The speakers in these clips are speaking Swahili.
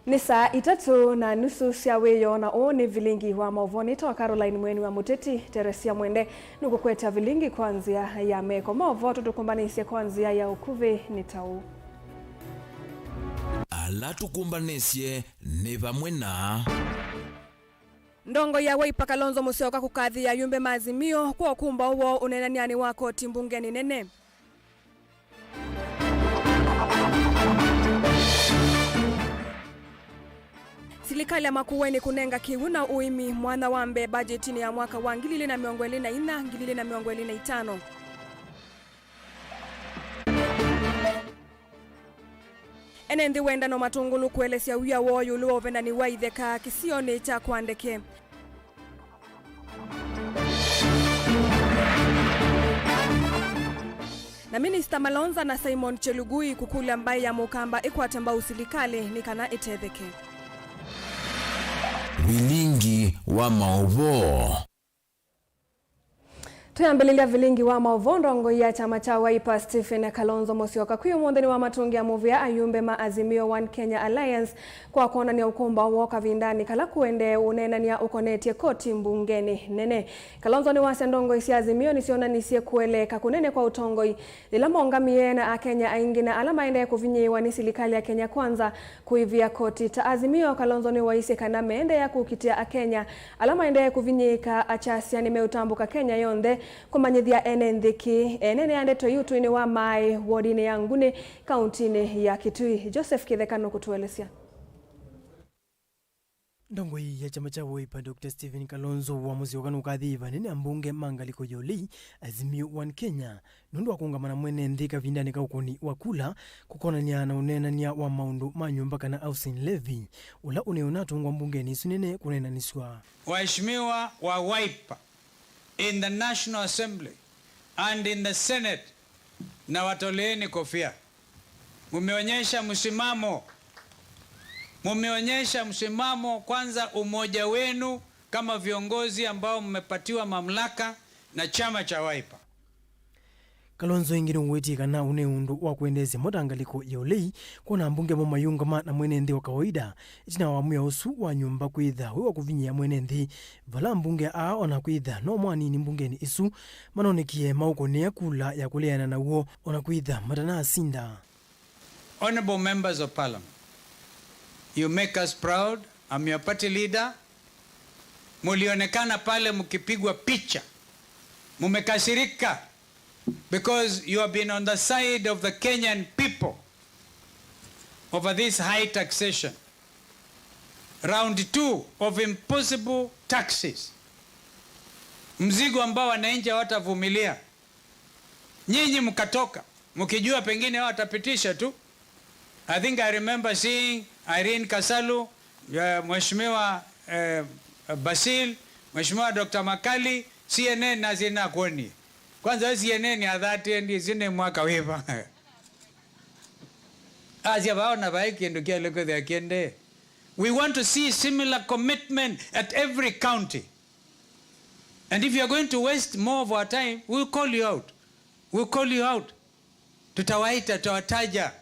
Ni saa 3:30 cia wiyo na o ni Vilingi wa Mauvoo nitoa Caroline mweni wa MUTETI Teresia Mwende nuko kweta Vilingi kwanzia ya meko Mauvoo tutukumbanisye kwanzia ya ukuve ni tau ala tukumbanisye ni vamwe na ndongo ya Wiper Kalonzo Musyoka kukathi ya yumbe maazimio kwa ukumba uwo unenaniani wako timbungeni nene. Serikali ya Makueni kunenga kiwu na uimi mwana wambe budgetini ya mwaka wa 2024-2025. Enendi wenda no matungulu kuelesya uya woyu luovena ni waitheka kisioni cha kwandeke. Na Minister Malonza na Simon Chelugui kukula mbai ya mukamba ikwatamba usilikali ni kana itetheke. Vilingi wa Mauvoo. Tuyambelilia Vilingi wa Mauvoo ndongo ya chama cha Wiper Stephen Kalonzo Musyoka kuyo mwondeni wa matungi ya muvi ya ayumbe maazimio One Kenya Alliance kwa kona ni ukumba woka vindani kala kuende unena ni ukonetie koti mbungeni nene. Kalonzo ni wase ndongo isi azimio nisiona nisie kueleka kunene kwa utongoi ila mongamie na Kenya aingina alama ende kuvinyiwa ni serikali ya Kenya kwanza kuivia koti ta azimio. Kalonzo ni waise kana meende ya kukitia Kenya alama ende kuvinyika achasia ni meutambuka Kenya yonde kumanyithia enendiki enene ande toyutu ni wa mai wodine ya Nguni kauntini ya Kitui. Joseph Kithekano kutuelezea. Ndongo ya chama cha Wiper Dr. Stephen Kalonzo wa Musyoka nukathiva nene ambunge mangaliko yoli azimio One Kenya nundu wa kuungamana mwene ndika vindani kaukoni wakula kukonania na unenania wa maundu manyumba kana housing levy ula uneonatungwa mbungeni isunene kunenaniswa. Waheshimiwa wa Wiper in the National Assembly and in the Senate na watoleeni kofia. Mumeonyesha msimamo kwanza umoja wenu kama viongozi ambao mmepatiwa mamlaka na chama cha Wiper. Kalonzo ingine uwetika na uneundu wa kuendeze modangaliko yaulei kuna mbunge mayungama na mwenendi wa kawaida itina wa muya usu wa nyumba kwitha wa kuvinyia mwenendi vala mbunge ona kwitha no mwani ni mbungeni isu manonekie maukonia kula ya kuleana na uo ona kwitha matana asinda. Honorable members of parliament, you make us proud. I'm your party leader. Mulionekana pale mkipigwa picha mumekasirika because you have been on the side of the Kenyan people over this high taxation. Round 2 of impossible taxes. Mzigo ambao wananchi hawatavumilia. Nyinyi mkatoka mkijua pengine watapitisha tu. I think I remember seeing Irene Kasalu, Mheshimiwa Basil, Mheshimiwa Dr. Makali, CNN na zina kuoni. Kwanza CNN ya dhati ndi zine mwaka wiva. Azia baona baiki ndukia loko the akende. We want to see similar commitment at every county. And if you are going to waste more of our time, we'll call you out. We'll call you out. Tutawaita, tutawataja.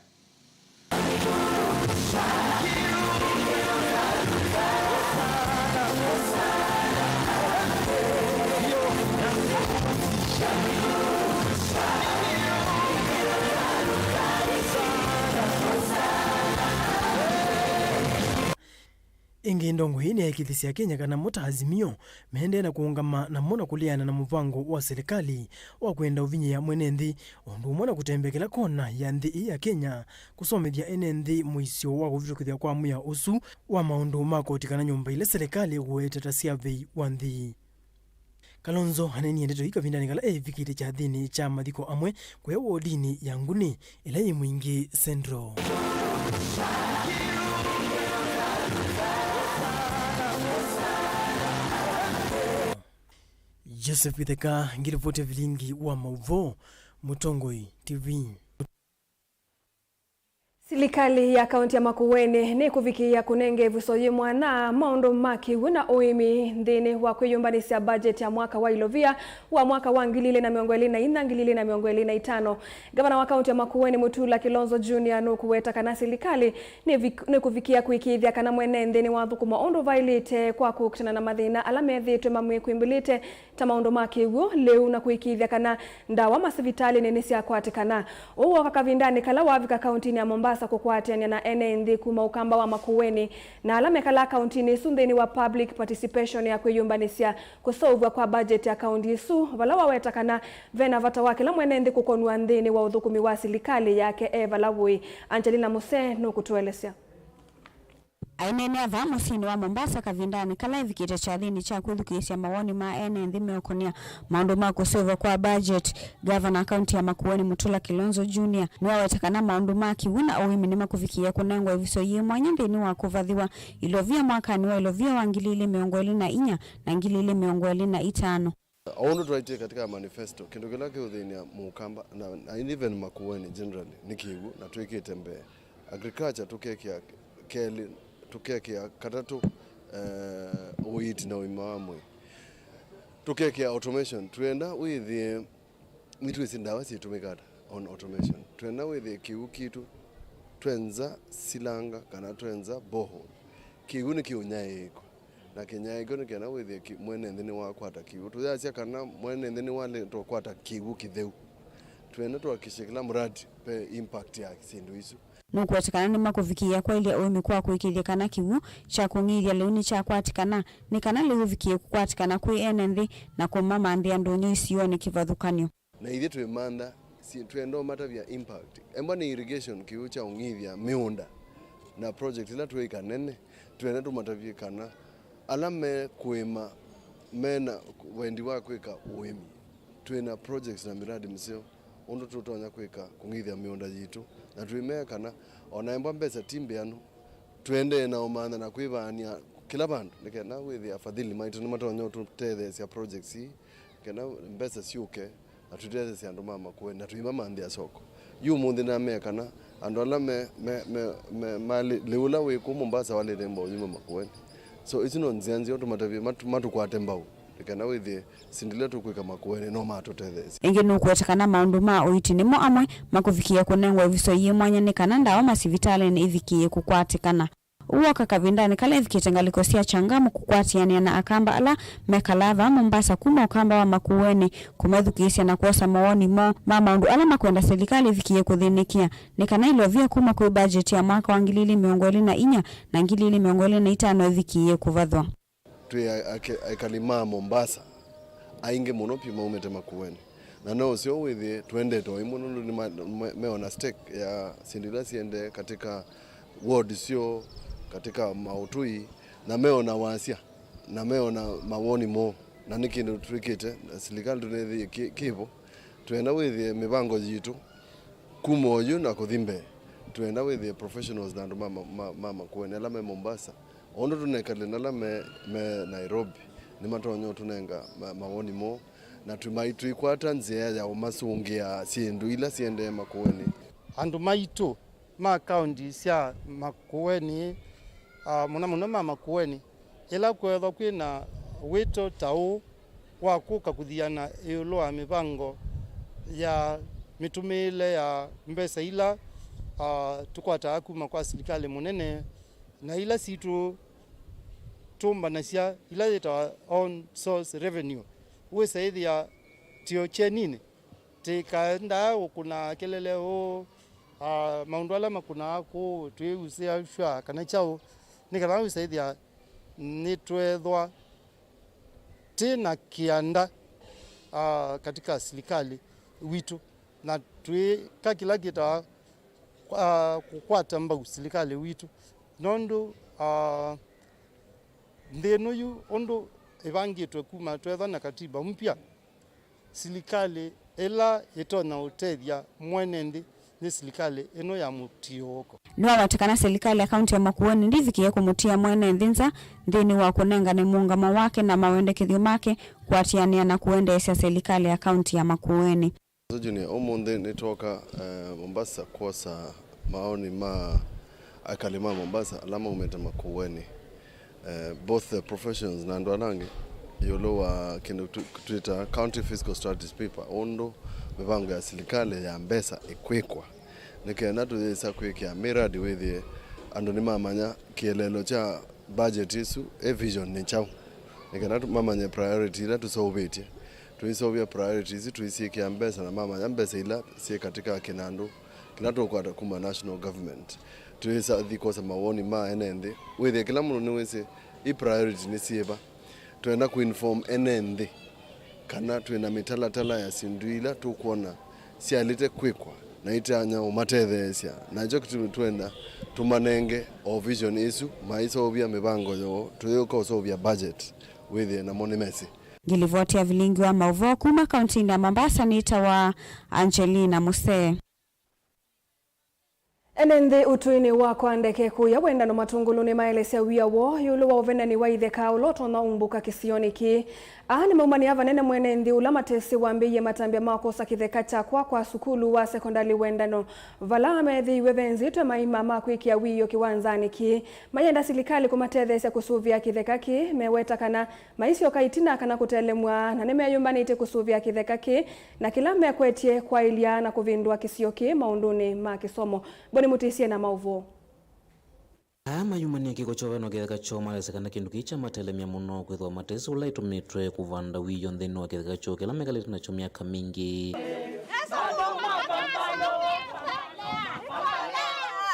Ingi ndongo hii ni ya ikithisi ya Kenya kana mota azimio mehende na kuungama na mona kuliana na mpango wa serikali wa kwenda uvinyi ya mwenendi ondu mona kutembekela kona ya nthi ya Kenya kusomethia enendi muisio wa kuvitukithia kwa muya usu wa maundu makoti kana nyumba ile serikali kueteta siavei wa nthi. Kalonzo haneni endeto hika vindani kala vikite cha dhini cha madhiko amwe kwa wodini ya Nguni ila Mwingi Central. Joseph Kitheka ngiripote Vilingi wa Mauvoo, Mutongoi TV. Serikali ya kaunti ya Makueni ni kuvikia kunenge visoyi mwana maundu maki wina uimi ndini wa kwiyumbanisia budget ya mwaka wa ilovia wa mwaka wa 2024-2025. Gavana wa kaunti ya Makueni Mutula Kilonzo Junior nukuweta kana serikali ni kuvikia kuikithia kana mwene ndini wa thukuma undu vailite kwa kukutana na mathina alamethitwe mamwe kwimbilite ta maundu maki wo leu na kuikithia kana ndawa masivitali nene cia kwatikana uwo kakavindani kala wavika kaunti ya Mombasa kukwatiania na NND kuma ukamba wa Makueni na alame kala kaunti ni sundeni wa public participation ya kwiyumbanisia kusovwa kwa budget ya kaunti isu vala wawetakana vena vata wake la mwenende kukonwa ndini wa uthukumi wa serikali yake Eva Lawui. Angelina Muse nukutuelezea. Ainene ava musini wa Mombasa kavindani kala ivikite cha thini cha kuthukisia mawoni ma NND meokonia maundu ma kusova kwa budget. Governor county ya Makueni Mutula Kilonzo Junior niwawetakana maundu maki wina uimi ni makuvikia kunengwa evisoyi mwanya ndini wa kuvathiwa ilovia mwakani wa ilovia wa 2024 na 2025. Aundu tuaitie katika manifesto kindu kila kiuthini ya mukamba na even Makueni generally nikigu na tuikite mbe agriculture tukekia keli tukekia katatu uiti na uimamwe tukekia automation tuenda with mitu isindawa si tumikata on automation tuenda with kitu twenza silanga kana twenza boho kiu ni kiunyaiko na kinyaiko ni kana with mwene ndini wa kwata kiu tuyasia kana mwene ndini wale to kwata kiu kitheu tuenda twakishikila mradi pe impact ya sindu isu nukuwetekana ni makuvikia kwa ili uimi kwa kuikithia kana kiwu cha kungithia leuni cha kwatikana ni kana liuvikie kukwatikana kui NND na kumama ndia ndonyo isioni kivathukanio na ithi twimanda si twendo mata vya impact emba ni irrigation kiwu cha ungithia miunda na project ila tuika nene twenda tumatavie kana alame kuima mena wendi wa kwika uimi twina projects na miradi msio undu tutonya kwika kungithia miunda yitu na tuimekana onaemba mbesa timbe anu twende na omanda na kuivania kila bandu nikena with afadhili maitu ni matonyo tutethe cia projects kena mbesa siuke atutethe cia andu mama Makueni na tuimama ndia soko yu mundi na mekana andu ala me mali leula we ku Mombasa wale dembo yima Makueni so isino nzianzi otumatavie matukwate mbau nikena with sindile tukwika Makueni no matutethesi ingi nukuwetekana maundu ma uiti nimo amwe makuvikia kunengwa evisoyi mwanya ni kana ndawa masivitali ni ivikie kukwatikana uwa kakavindani kala ivikite ngaliko cia changamu kukwatiania na akamba ala mekalava Mombasa kuma ukamba wa Makueni kumethukisia na kuosa mawoni mo maundu ala makwenda serikali ivikie kuthinikia ni kana ilovia kuma kwa budget ya mwaka wa 2024 na 2025 ivikie kuvathwa aikalima Mombasa ainge muno pima umete Makueni na no sio withi twende to imuno ni meona stake ya sindila siende katika ward sio katika mautui na meona wasia na meona mawoni mo na nikindu trikite serikali tunethi kivo twenda withi mibango yitu kumoyu na kuthimbe twenda withi professionals na mama Makueni ala me Mombasa ondo tunekale nala me Nairobi ni matonyo tunenga mawoni mo na tumaitu ikwata nzia ya umasungia sindu ila siende Makueni andu maitu ma county cia Makueni muno ma Makueni ila kwetho kwina wito tau wa kuka kuthiana iulo wa mibango ya mitumile ya mbesa ila tukwata kuma kwa serikali munene na ila situ tumba na cia ila ita on source revenue we saithia tio chenini tikaenda kuna kelele ho maundu ala makuna ku tuusia shwa kana chao nikana we saithia ni twethwa tena kianda katika serikali witu na tuika kila kita kukwata mbau serikali witu nondo ndenuyu ondo evangitwe kuma twetha na katiba mpya serikali ela itona utethia mwenendi ni serikali eno ya mutioko no watikana serikali ya kaunti ya Makueni ndivikie kumutia mwenendi nza ndini wa kunenga ni muungama wake na mawendekethio make kwatiania na kuendesha serikali ya kaunti ya Makueni. Junior omonde nitoka Mombasa kosa maoni ma akalima Mombasa alama umeta makuweni both the professions na ndwanange yolo wa kendo Twitter county fiscal strategies paper ondo mipango ya serikali ya mbesa ikwekwa nikenda tuweza kuwekea miradi wethi ando ni mamanya kielelo cha budget isu vision ni chao nikenda mamanya priority ila tusolve tuisolve priorities tuisikia mbesa na mamanya mbesa ila si katika kinando kinato kwa kuma national government tuweza dhikosa mawoni ma enende wethi kila mtu niweze i priority ni sieba tuenda kuinform enende kana tuena mitala ya sinduila tukuona si alite kwikwa na itanya umatethesia na jo kitu tuenda tumanenge o vision isu maiso obia mibango yo tuyoko so obia budget with na monimesi Gilivotia Vilingi wa Mauvoo kuma kaunti ya Mombasa ni tawa Angelina Muse. Enende utuini wako ndeke kuya wenda no matungulu ni maelesea wia wo yulu wa uvena ni waitheka uloto na umbuka kisioni ki ni maumani ava nene mwene ndi ula matesi wambiye matambia makosa kitheka chakwa kwa sukulu wa sekondari wenda no vala methi wevenzi twe maima makwikia wiyo kiwanzani ki mayenda silikali kumatethesya kusuvia kitheka ki meweta kana maisio kaitina kana kutelemwa na neme ayumbanite kusuvia kitheka ki na kila mekwetie kwa ilia na kuvindua kisio ki maunduni ma kisomo boni mutisie na Mauvoo. Mayumani kiko choveno kitheka cho malesekana kindu kicha matelemia muno kwithwa matesi ula itumitwe kuvanda wiyo nthini wa kitheka cho kila mekalite nacho miaka mingi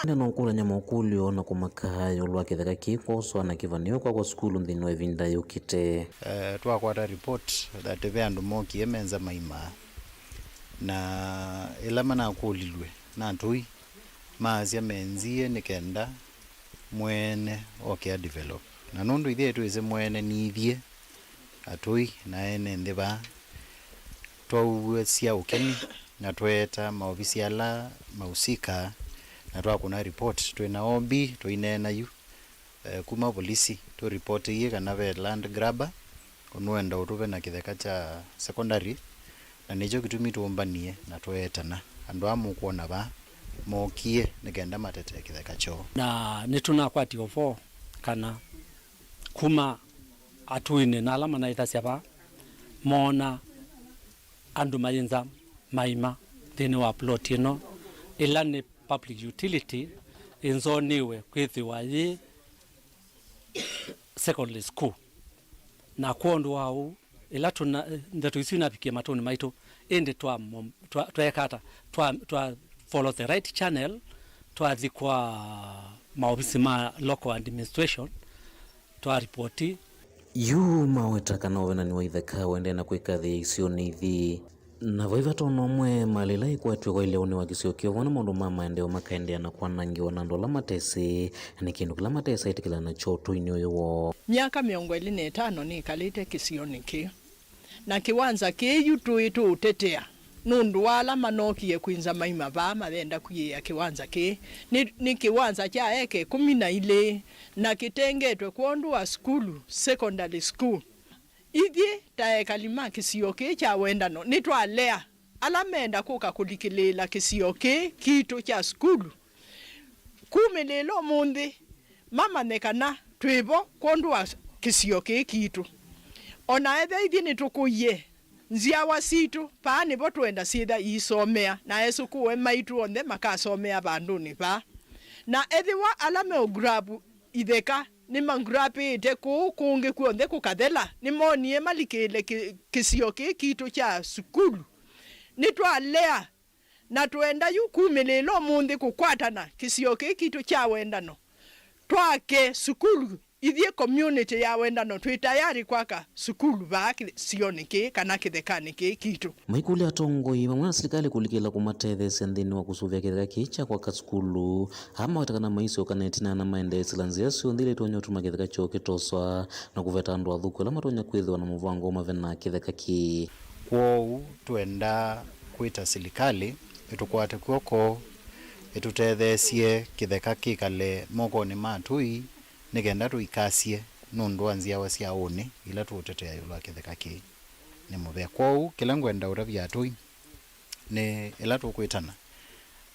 no kula nyama ukulio na kumakayo lwa kitheka kiko so na kivanio kwa skulu nthini wa vinda yukite twakwata report that ve andu moki emenza maima na ilama na kulilwe na tui maazia menzie nikenda mwene okia develop na nundu ithie tuize mwene nithie atui na ene ndiba twa sia ukeni na tweta maofisi ala mausika na twakuna report twina ombi twinena yu kuma polisi to report ye kana ve land grabber onwenda utuve na kitheka cha secondary na nicho kitumi tuombanie na twetana andu amukuona ba mokie nikenda matete kitheka cho na nituna kwati ofo kana kuma atuine na alama na itasia ba mona andu mayinza maima thini wa plot ino ila ni public utility inzoniwe kwithiwa yi secondary school na kuondu wao ila tuna ndetu isina pikia matoni maito ende twaekata twa follow the right channel twathikwa maofisi ma local administration twa reporti yu maweta kana ovena ni waitheka wende na kwikathi isio nithi na vaiva tono mwe malila ikwatwe kwa ile uni wa kisio kio vona mundu mama endeo makaendea na kwanangiwa na ndola matesi ni kindu kila matesa itikila na choto inyoyo wo miaka 25 ni kalite kisio niki na kiwanza kiyu itu utetea nundu wala manokie kwinza maima ba mavenda kuye kiwanza ki ni kiwanza cha eke 12 na kitengetwe kuondu wa skulu secondary school ithie taekalima kisio ki cha wendano nitwalea alamenda kuka kulikilela kisio ki kitu cha skulu kumelelo mundi mama nekana twibo kuondu wa kisio ki kitu ona ethe ithie nitukuye nzia wasitu paani bo twenda sitha isomea na Yesu kuwe maitu onde makasomea banduni pa na ethiwa alame ograbu itheka ni mangrapi ite kungi kuonde kukathela ni monie malikele kisio kitu cha sukulu nitwalea na twenda yu kumelelo mundi kukwatana kisio kitu cha wendano twake sukulu ithie community ya wendano twitayari kwaka sukulu ba sioni ki kana kithekani ki kitu maikuli atongoi mamwana serikali kulikila kumathethe sendini wa kusuvya kitheka kicha kwa kasukulu ama watakana maiso kanetina na maendesi lanzia sio ndile tonyo tuma kitheka choke toswa na kuveta andu athuku la matonya kwithwa na muvango mavena kitheka ki kwou twenda kwita serikali itukwate kwoko itutethesie kitheka kikale moko ni matui nikenda tuikasie nundu anzia wa cia uni ila tutetea yula kitheka ki ni muvya kwou kila ngwenda uravya tui ni ila tukwitana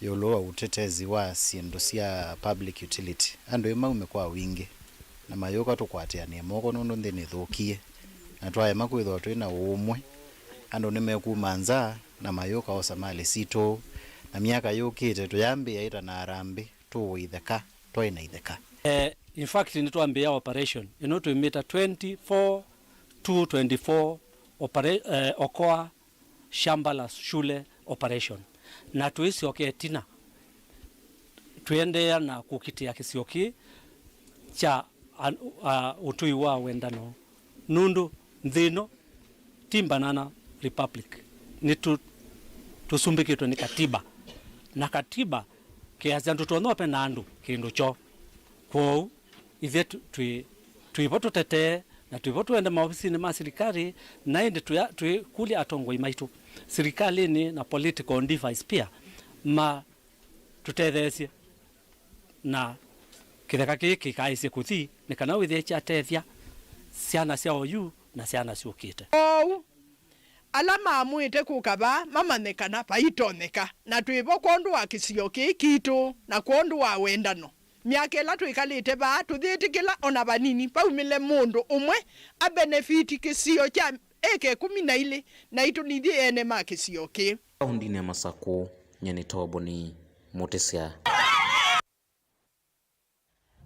yoloa utetezi wa siendo cia public utility andu ima umekwa wingi na mayoka tukwatiania moko nondo nthini thukie na twaye makwithwa twina umwe andu nimekuma nza na mayoka osa mali sito na miaka yukite tuyambia ita na arambi tuwitheka twaina itheka. In fact ni tuambia operation tuimita 24 to 24 okoa shamba la shule operation na tuisioke tina tuendea na kukitia kisioki cha utui wa wendano nundu nthino timbanana republic ni tusumbikitwe ni katiba na katiba kiasi andu tuonope na andu kindu cho kwou ithe tuivo tutetee na tuivo tuende maofisini ma serikali na indi tuikulia atongoi maitu serikalini na political device pia ma tutethesie na kitheka kiki kaisi kuthi ni kana withie cha tethia ciana cia oyu na ciana ciukite alama amwite kukaba mamanekana paitoneka na twivo kondu wa kisio kitu na kondu wa wendano miaka ila twikalite ba tuthitikila ona banini paumile mundu umwe a benefit kisio cha eke 12 na itu nithi ene ma kisio ki kaundini ya Masako nyani toboni mutesia.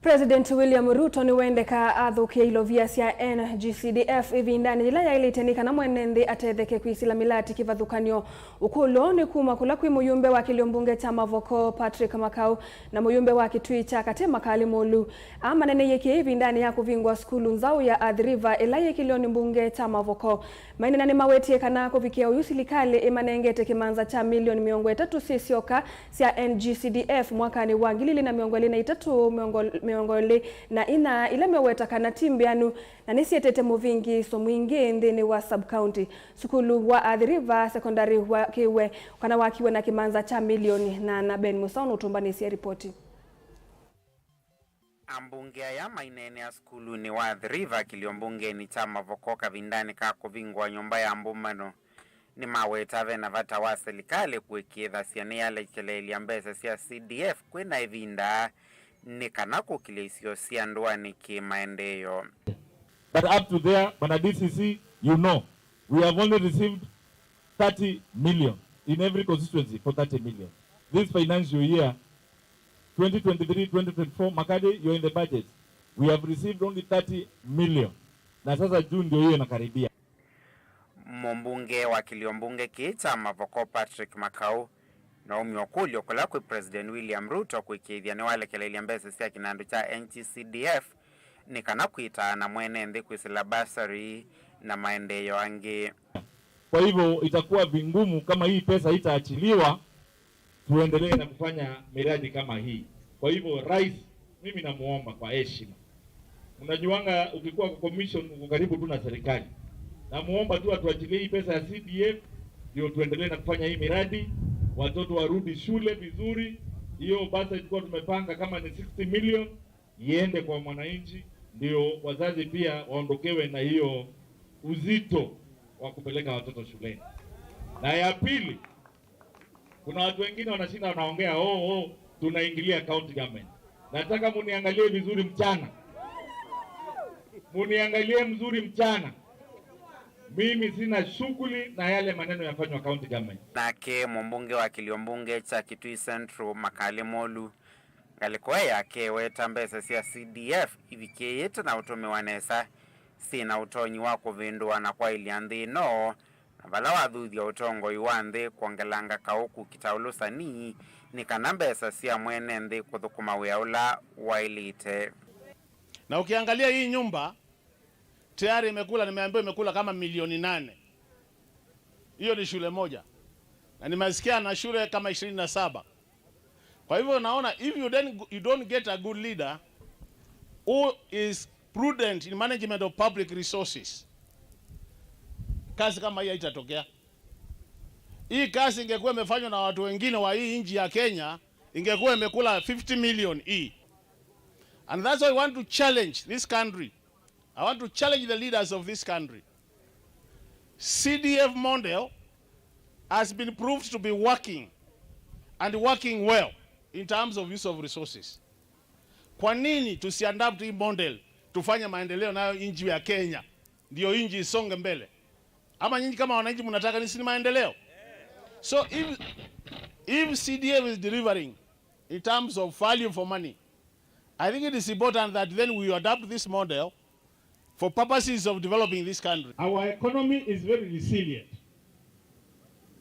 President William Ruto ni wendeka athukia ilovia cia NGCDF ivindani ila yailitenika na mwenenthi atetheke kwisila milati kivathukanio ukulo ni kuma kula kwi muyumbe wa kiliombunge cha Mauvoo Patrick Makau na muyumbe wa kitui cha Katema Kalimolu amanene yeke ivindani ya kuvingwa skulu nzau ya Athi River ila yekilioni mbunge cha Mauvoo mainena ni mawetie kana kuvikia uyusilikali imanengete kimanza cha milioni 300 sisioka cia NGCDF mwakani wa 2023 miongoli na ina ile meweta kana timbianu na nisietete muvingi so mwingi ndini wa sub county sukulu wa Athi River secondary wa kiwe kana wakiwe na kimanza cha milioni na Ben Musono utumbanisi ya ripoti. Ambunge ya mainene ya skulu ni wa Athi River kiliombunge ni cha Mauvoo kavindani ka kuvingwa nyumba ya mbumano ni maweta vena vata wa serikali kuwekeza siane yale keleli ambesa cia CDF kwena ivinda ni kanako kilesio cia ndoani kimaendeleo. But up to there, when a DCC, you know, we have only received 30 million in every constituency for 30 million. This financial year, 2023-2024, Makadi, you're in the budget. We have received only 30 million. Na sasa June ndio hiyo inakaribia. Mbunge wa kiliombunge kicha Mauvoo Patrick Makau na umiokulio kula kwa President William Ruto kuikithia ni wale keleli ambese cia kinandu cha NGCDF ni kana kuita na mwenende kwisila basari na maendeleo angi. Kwa hivyo itakuwa vingumu kama hii pesa itaachiliwa tuendelee na kufanya miradi kama hii. Kwa hivyo rais, mimi namuomba kwa heshima. Unajuanga ukikuwa kwa commission uko karibu tu na serikali. Namuomba tu atuachilie hii pesa ya CDF ndio tuendelee na kufanya hii miradi. Watoto warudi shule vizuri. Hiyo basi ilikuwa tumepanga kama ni 60 million iende kwa mwananchi ndio wazazi pia waondokewe na hiyo uzito wa kupeleka watoto shuleni. Na ya pili, kuna watu wengine wanashinda wanaongea tunaingilia county government. Nataka muniangalie vizuri mchana. Muniangalie mzuri mchana. Mimi sina shughuli na yale maneno yafanywa county government. Nake mbunge wa kiliombunge cha Kitui Central Makalimolu alikuwa yake weta mbesa cia CDF ivikiyete na utume wanesa sina utonyi wa kuvindua na kwa ilianthi no na vala wathuthia utongo iwanthi kuongelanga kauku kitaulusani ni kana mbesa cia mwene nthi kuthukuma wia ula wailite. Na ukiangalia hii nyumba tayari imekula, nimeambiwa imekula kama milioni 8. Hiyo ni shule moja. Na nimesikia na shule kama 27. Kwa hivyo naona if you don't get a good leader who is prudent in management of public resources, kazi kama hii haitatokea. Hii kazi ingekuwa imefanywa na watu wengine wa hii nchi ya Kenya, ingekuwa imekula 50 million hii. And that's why I want to challenge this country. I want to challenge the leaders of this country. CDF model has been proved to be working. and working well in terms of use of resources. Kwa nini tusiadapt hii model tufanye maendeleo nayo nchi ya Kenya ndio nchi isonge mbele? Ama nyinyi kama wananchi mnataka nisi maendeleo? So if CDF is delivering in terms of value for money, I think it is important that then we adapt this model for purposes of developing this country. Our economy is very resilient.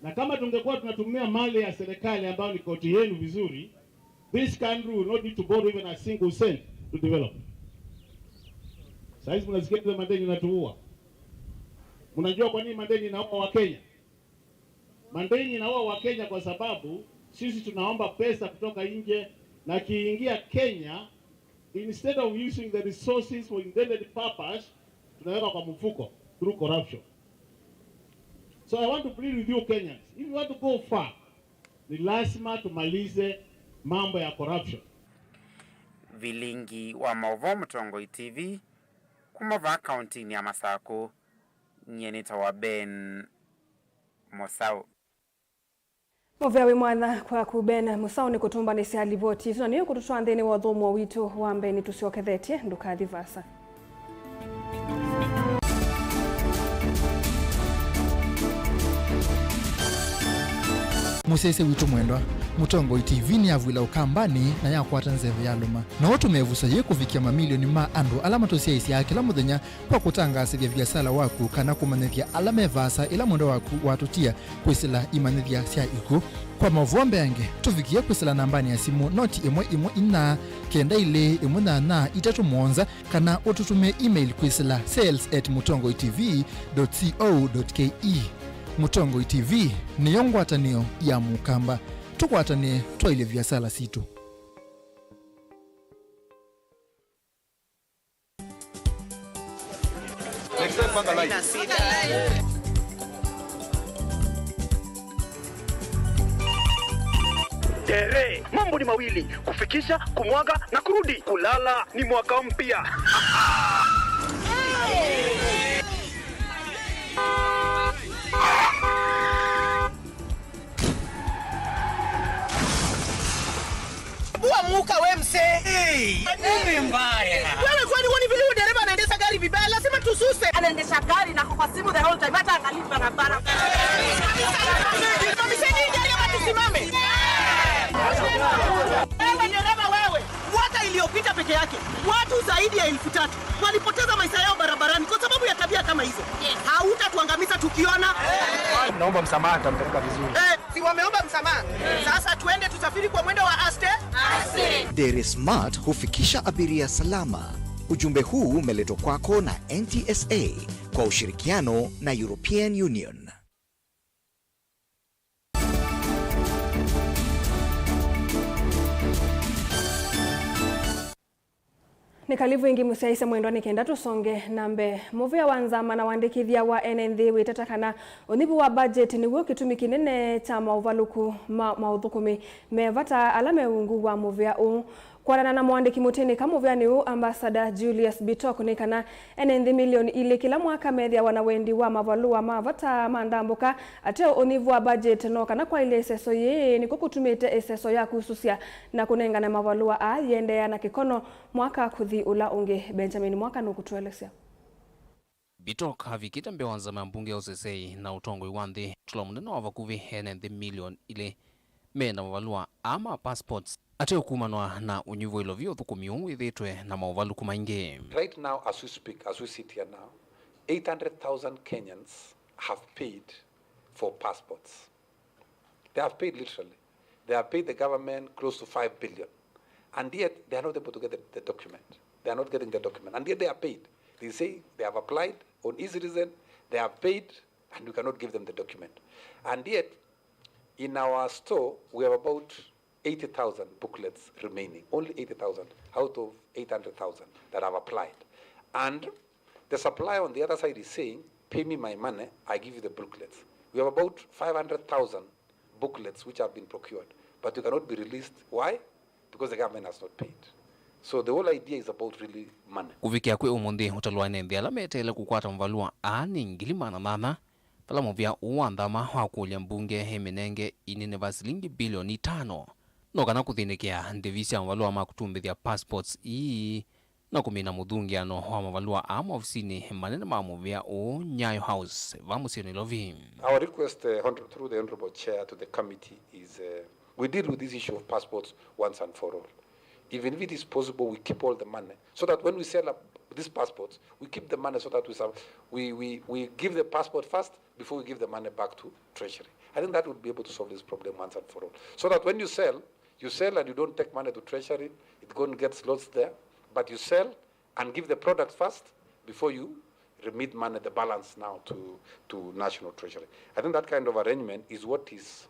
Na kama tungekuwa tunatumia mali ya serikali ambayo ni koti yenu vizuri, this country will not need to borrow even a single cent to develop. Sasa mnasikia ile madeni inatuua. Mnajua kwa nini madeni inaua wa Kenya? Madeni inaua wa Kenya kwa sababu sisi tunaomba pesa kutoka nje na kiingia Kenya, instead of using the resources for intended purpose, tunaweka kwa mfuko through corruption. So I want to plead with you Kenyans, if you want to go far, ni lazima tumalize mambo ya corruption. Vilingi wa Mauvoo Mtongo TV kumava county ni ya Masako nyenita wa Ben Mosao. Muvyawi mwana kwa kubena Musau ni kutumba ni siali voti. Tuna niyo kututua ndeni wa dhomu wa wito wa mbeni tusiokethetie nduka adivasa. Musese witu mwendwa Mtongo TV ni avwila ukambani na ya kwata nzeve ya luma na watu mevusa ye kufikia mamilioni ma andu alama tosia isi ya kila muthenya kwa kutangasa vya biashara waku kana kumanethia alama evasa ila mwendo waku watutia kwisila imanethia sia iku kwa Mauvoo yange tufikia kwisila nambani ya simu noti imwe ina kenda ile imwe na itatu mwonza kana ututume email kwisila sales@mutongotv.co.ke. Mutongo TV ni yongwatanio ya mukamba tukwatanie twaile vyasala situ. Tere, mambo ni mawili, kufikisha, kumwaga na kurudi. Kulala ni mwaka mpya. Muka we mse. Nini mbaya? Wewe kwani wani vile dereva anaendesha gari vibaya lazima tususe. Anaendesha gari na kwa simu the whole time hata angalia barabara. Mamiseni gari ama tusimame. Wewe dereva wewe. Mwaka iliyopita peke yake watu zaidi ya 3,000 walipoteza maisha yao barabarani kwa sababu ya tabia kama hizo. Hautatuangamiza tukiona. Naomba msamaha nitampeleka vizuri. Si wameomba msamaha. Sasa tuende tusafiri kwa mwendo wa aste. Dere Smart hufikisha abiria salama. Ujumbe huu umeletwa kwako na NTSA kwa ushirikiano na European Union. Nikalivu ingi musiaisa mwendwani kenda tusonge nambe. Muvia wanzama na wandikithia wa NND witatakana unibu wa budget ni wo kitumi kinene cha mauvaluku maudhukumi mevata alame ungu wa muvia u. Kwarana na mwandiki mutini kamuvia ni u ambassador Julius Bitok ni kana NND milioni ili kila mwaka methia wanawendi wa mavalua mavata mandambuka ateo univu wa budget no kana kwa ile seso ye ni kukutumite seso ya kususia na kunenga na mavalua a yendea na kikono mwaka kuthi ula unge Benjamin mwaka nukutuelesea. Bitok havikita mbewanza mbunge ya OCC na utongo iwanthi tulamunena wavakuvi NND milioni ile mena mavalua ama passports ateo kumanwa na unyuvu ilovio thukumiu ithitwe na mauvaluku maingi. Right now as we speak, as we sit here now, 800,000 Kenyans have paid for passports. They have paid literally. They have paid the government close to 5 billion. And yet they are not able to get the document. They are not getting the document. And yet they are paid. They say they have applied on e-citizen, they have paid, and we cannot give them the document. And yet, in our store, we have about 80,000 booklets remaining. Only 80,000 out of 800,000 that have applied. And the supplier on the other side is saying, pay me my money, I give you the booklets. We have about 500,000 booklets which have been procured, but they cannot be released. Why? Because the government has not paid. So the whole idea is about really money. Kufikia kwe umundi utalua NND alametele kukwata mvalua ani ngilima na nana vala muvia uwanthama wa kulia mbunge hemenenge inene vasilingi bilioni 5 no kana kuthinikia ndivisya mavalua ma kutumbithia passports ii na kumina muthungiano wa mavalua ama ofisini manene ma muvia u Nyayo House vamusini lovi. Our request through the Honorable Chair to the committee is we deal with this issue of passports once and for all. Even if it is possible, we keep all the money so that when we sell up these passports, we keep the money so that we give the passport first before we give the money back to Treasury. I think that would be able to solve this problem once and for all. So that when you sell and you don't take money to Treasury, it going to get lost there. But you sell and give the product first before you remit money, the balance now to National Treasury. I think that kind of arrangement is what is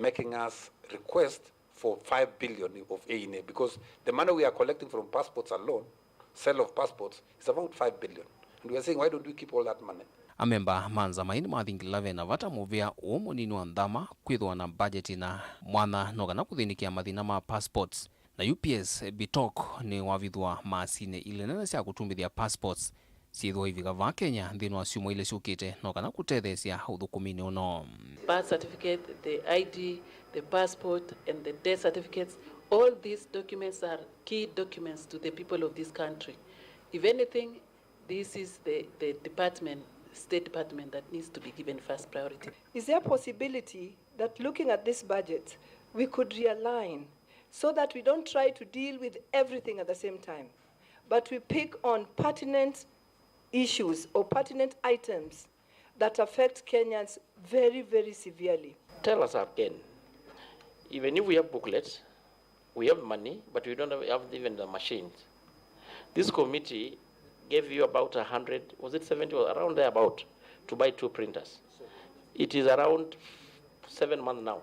making us request for 5 billion of A&A, because the money we are collecting from passports alone, sale of passports, is about 5 billion. And we are saying, why don't we keep all that money? Amemba manza maini mathingila vena vata muvia umunini wa nthama kwithwa na budgeti na mwana no kana kuthinikia mathina ma passports na UPS Bitok ni wavithwa maasine ile nene cia kutumbithia passports sithwa iviga va Kenya nthini wa ciumo ile ciukite no kana kutethecia uthukumini uno. Birth certificate, the ID, the passport and the death certificates, all these documents are key documents to the people of this country. If anything, this is the department, State Department, that needs to be given first priority. Is there a possibility that looking at this budget, we could realign so that we don't try to deal with everything at the same time, but we pick on pertinent issues or pertinent items that affect Kenyans very, very severely? Tell us again, even if we have booklets, we have money, but we don't have even the machines. This committee gave you about 100, was it 70 or around there about, to buy 2 printers. It is around 7 months now,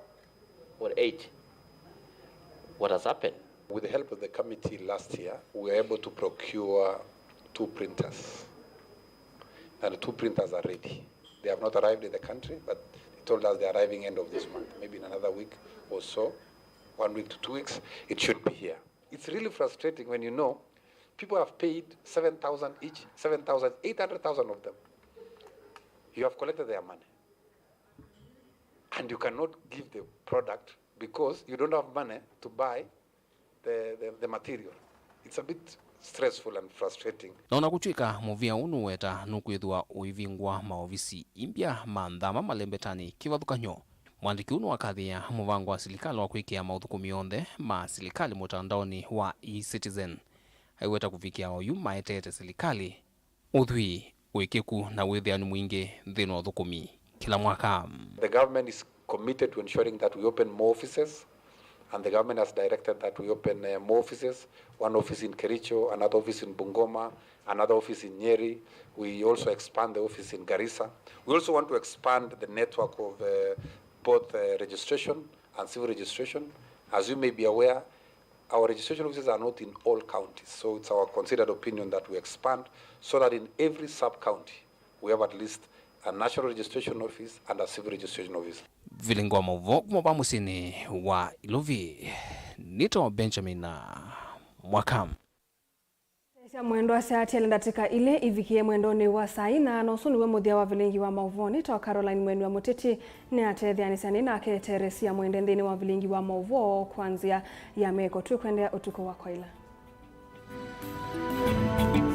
or 8. What has happened? With the help of the committee last year, we were able to procure 2 printers. And the 2 printers are ready. They have not arrived in the country, but they told us they're arriving end of this month. Maybe in another week or so, 1 week to 2 weeks, it should be here. It's really frustrating when you know people have paid 7,000 each, 7,000, 800,000 of them. You have collected their money. And you cannot give the product because you don't have money to buy the material. It's a bit stressful and frustrating. Naona kuchika muvia unu weta nukwithwa uivingwa maofisi imbia manthama malembetani kivathukanyo. Mwandiki unu wakathia muvango wa silikali wa kwikia mauthukumio yonthe ma silikali mutandaoni wa e-Citizen. Aiweta kufikia oyu maetete silikali uthui wikiku na withianu mwingi nthini wa uthukumi kila mwaka. The government is committed to ensuring that we open more offices, and the government has directed that we open more offices. 1 office in Kericho, another office in Bungoma, another office in Nyeri. We also expand the office in Garissa. We also want to expand the network of both registration and civil registration. As you may be aware, our registration offices are not in all counties, so it's our considered opinion that we expand so that in every sub-county we have at least a national registration office and a civil registration office. Vilingi wa Mauvoo kumaba musini wa Ilovi nito Benjamin Mwakam. Mwendo wa saa tiele ndatika ile ivikie mwendoni wa saa ina nusu niwe muthia wa Vilingi wa Mauvoo nito Caroline Mwenu wa Muteti ni atethianisani nake Teresia Mwende nthini wa Vilingi wa Mauvoo kwanzia ya meko tukwendea utuko wa koila.